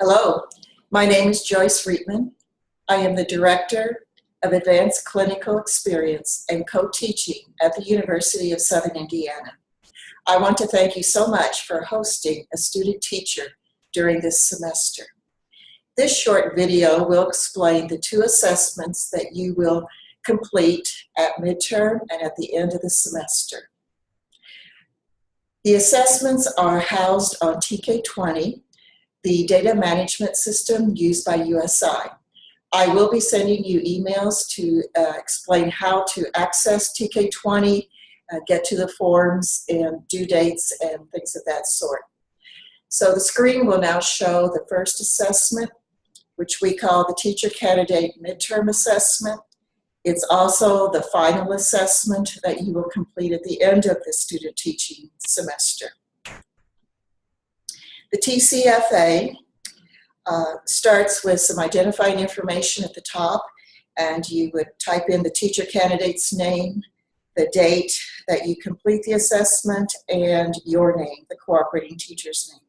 Hello, my name is Joyce Reitman. I am the Director of Advanced Clinical Experience and Co-Teaching at the University of Southern Indiana. I want to thank you so much for hosting a student teacher during this semester. This short video will explain the two assessments that you will complete at midterm and at the end of the semester. The assessments are housed on TK20, the data management system used by USI. I will be sending you emails to explain how to access TK20, get to the forms and due dates and things of that sort. So the screen will now show the first assessment, which we call the Teacher Candidate Midterm Assessment. It's also the final assessment that you will complete at the end of the student teaching semester. The TCFA starts with some identifying information at the top, and you would type in the teacher candidate's name, the date that you complete the assessment, and your name, the cooperating teacher's name.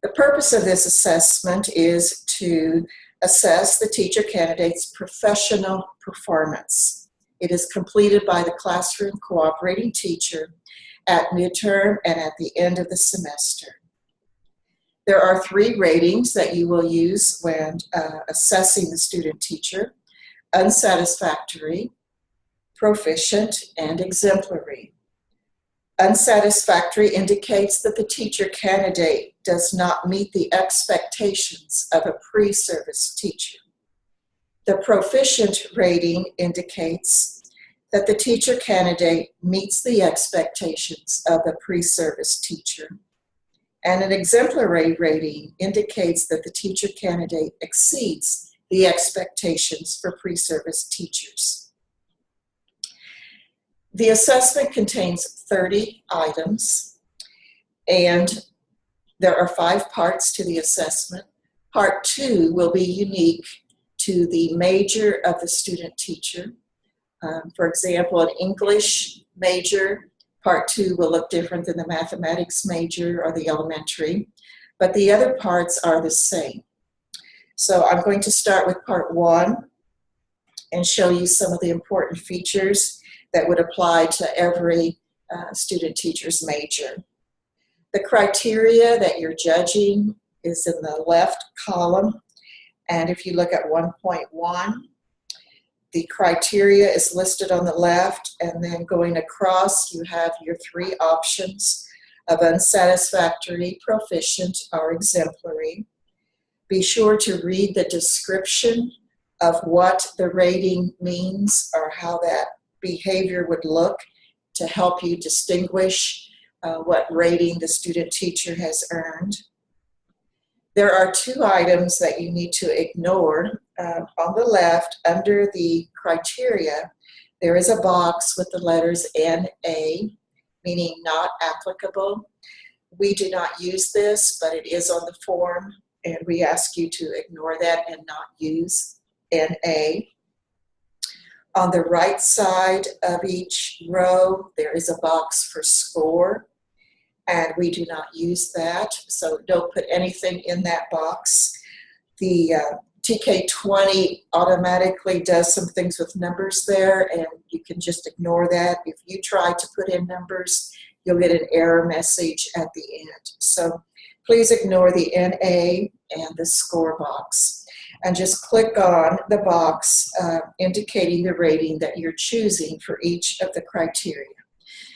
The purpose of this assessment is to assess the teacher candidate's professional performance. It is completed by the classroom cooperating teacher at midterm and at the end of the semester. There are 3 ratings that you will use when assessing the student teacher: unsatisfactory, proficient, and exemplary. Unsatisfactory indicates that the teacher candidate does not meet the expectations of a pre-service teacher. The proficient rating indicates that the teacher candidate meets the expectations of a pre-service teacher. And an exemplary rating indicates that the teacher candidate exceeds the expectations for pre-service teachers. The assessment contains 30 items, and there are 5 parts to the assessment. Part 2 will be unique to the major of the student teacher. For example, an English major, Part 2 will look different than the mathematics major or the elementary, but the other parts are the same. So I'm going to start with Part 1 and show you some of the important features that would apply to every student teacher's major. The criteria that you're judging is in the left column, and if you look at 1.1, the criteria is listed on the left, and then going across you have your 3 options of unsatisfactory, proficient, or exemplary. Be sure to read the description of what the rating means or how that behavior would look to help you distinguish what rating the student teacher has earned. There are 2 items that you need to ignore. On the left, under the criteria, there is a box with the letters NA, meaning not applicable. We do not use this, but it is on the form, and we ask you to ignore that and not use NA. On the right side of each row, there is a box for score, and we do not use that, so don't put anything in that box. The TK20 automatically does some things with numbers there, and you can just ignore that. If you try to put in numbers, you'll get an error message at the end. So please ignore the NA and the score box, and just click on the box indicating the rating that you're choosing for each of the criteria.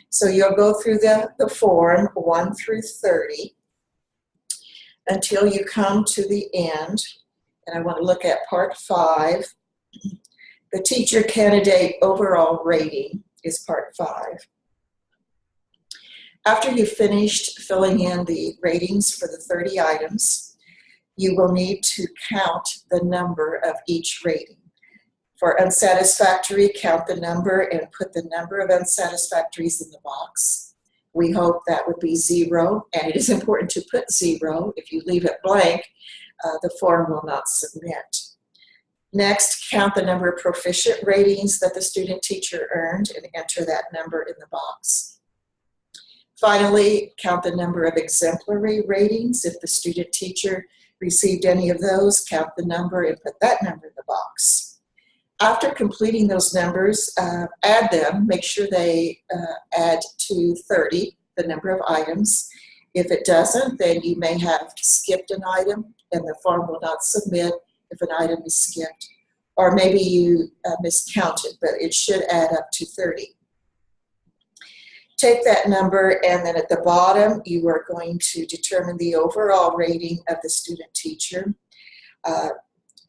So you'll go through the form 1 through 30 until you come to the end. And I want to look at Part 5. The teacher candidate overall rating is Part 5. After you've finished filling in the ratings for the 30 items, you will need to count the number of each rating. For unsatisfactory, count the number and put the number of unsatisfactories in the box. We hope that would be 0, and it is important to put 0. If you leave it blank, the form will not submit. Next, count the number of proficient ratings that the student teacher earned and enter that number in the box. Finally, count the number of exemplary ratings if the student teacher received any of those, count the number and put that number in the box. After completing those numbers, add them. Make sure they add to 30, the number of items. If it doesn't, then you may have skipped an item and the form will not submit if an item is skipped. Or maybe you miscounted, but it should add up to 30. Take that number, and then at the bottom, you are going to determine the overall rating of the student teacher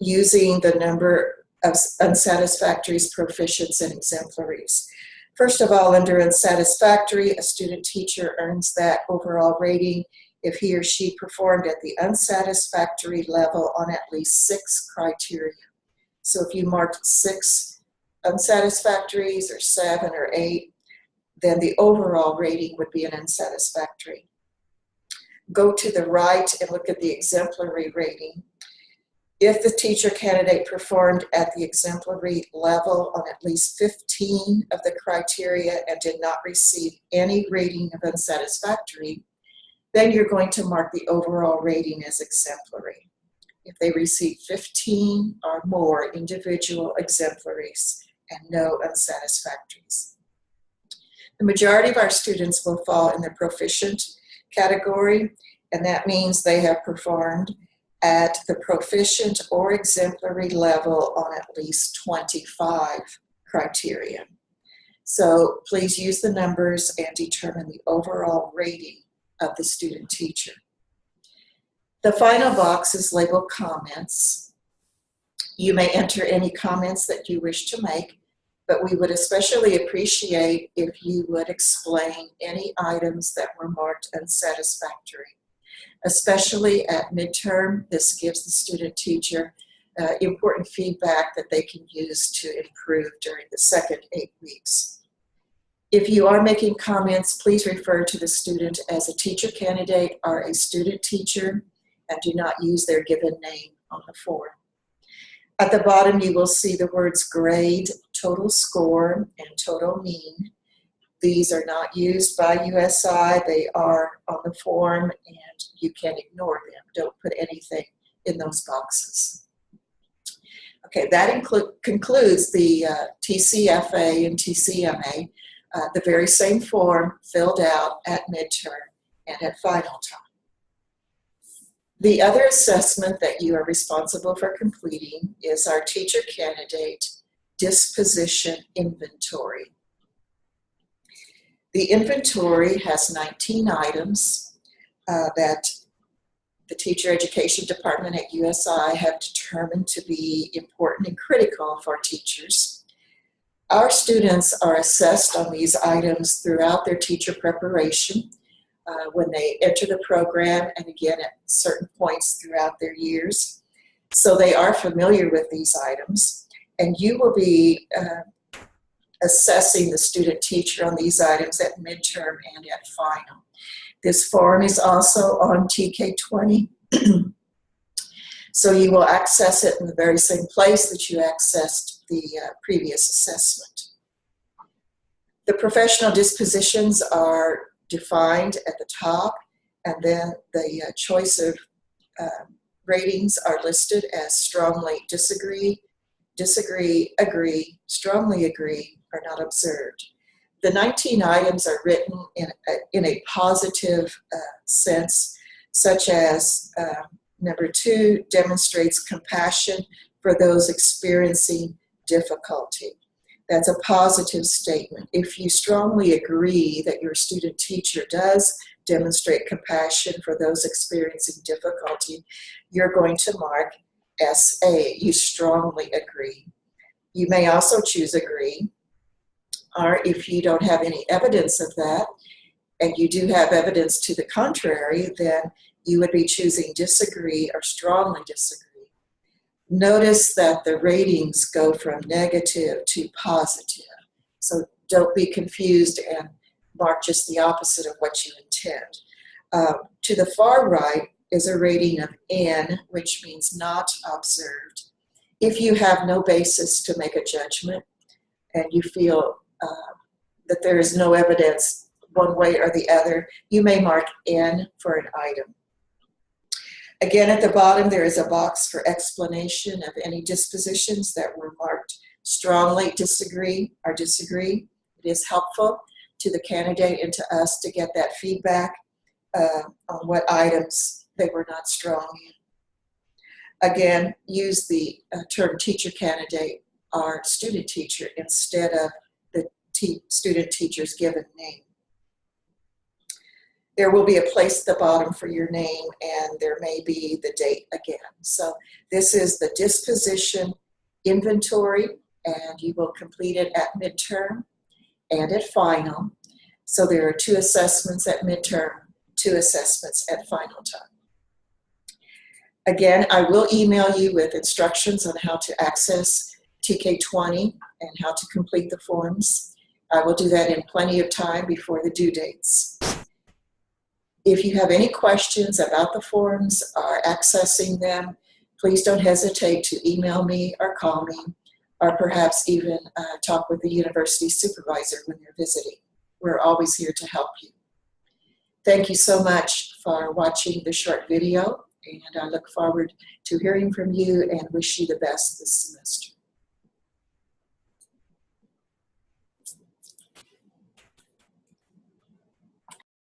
using the number of unsatisfactories, proficients, and exemplaries. First of all, under unsatisfactory, a student teacher earns that overall rating if he or she performed at the unsatisfactory level on at least 6 criteria. So if you marked 6 unsatisfactories or 7 or 8, then the overall rating would be an unsatisfactory. Go to the right and look at the exemplary rating. If the teacher candidate performed at the exemplary level on at least 15 of the criteria and did not receive any rating of unsatisfactory, then you're going to mark the overall rating as exemplary. If they receive 15 or more individual exemplaries and no unsatisfactories. The majority of our students will fall in the proficient category, and that means they have performed at the proficient or exemplary level on at least 25 criteria. So please use the numbers and determine the overall rating of the student teacher. The final box is labeled comments. You may enter any comments that you wish to make, but we would especially appreciate if you would explain any items that were marked unsatisfactory. Especially at midterm, this gives the student teacher important feedback that they can use to improve during the second 8 weeks. If you are making comments, please refer to the student as a teacher candidate or a student teacher and do not use their given name on the form. At the bottom, you will see the words grade, total score, and total mean. These are not used by USI. They are on the form, and you can ignore them. Don't put anything in those boxes. Okay, that concludes the TCFA and TCMA, the very same form filled out at midterm and at final time. The other assessment that you are responsible for completing is our teacher candidate disposition inventory. The inventory has 19 items that the Teacher Education Department at USI have determined to be important and critical for teachers. Our students are assessed on these items throughout their teacher preparation when they enter the program and again at certain points throughout their years. So they are familiar with these items, and you will be assessing the student teacher on these items at midterm and at final. This form is also on TK20, so you will access it in the very same place that you accessed the previous assessment. The professional dispositions are defined at the top, and then the choice of ratings are listed as strongly disagree, disagree, agree, strongly agree, or not observed. The 19 items are written in a positive sense, such as number 2, demonstrates compassion for those experiencing difficulty. That's a positive statement. If you strongly agree that your student teacher does demonstrate compassion for those experiencing difficulty, you're going to mark SA, you strongly agree. You may also choose agree, or if you don't have any evidence of that, and you do have evidence to the contrary, then you would be choosing disagree or strongly disagree. Notice that the ratings go from negative to positive, so don't be confused and mark just the opposite of what you intend. To the far right is a rating of N, which means not observed. If you have no basis to make a judgment and you feel that there is no evidence one way or the other, you may mark N for an item. Again, at the bottom, there is a box for explanation of any dispositions that were marked strongly disagree or disagree. It is helpful to the candidate and to us to get that feedback on what items they were not strong in. Again, use the term teacher candidate or student teacher instead of the student teacher's given name. There will be a place at the bottom for your name, and there may be the date again. So this is the disposition inventory, and you will complete it at midterm and at final. So there are 2 assessments at midterm, 2 assessments at final time. Again, I will email you with instructions on how to access TK20 and how to complete the forms. I will do that in plenty of time before the due dates. If you have any questions about the forms or accessing them, please don't hesitate to email me or call me, or perhaps even talk with the university supervisor when you're visiting. We're always here to help you. Thank you so much for watching the short video, and I look forward to hearing from you and wish you the best this semester.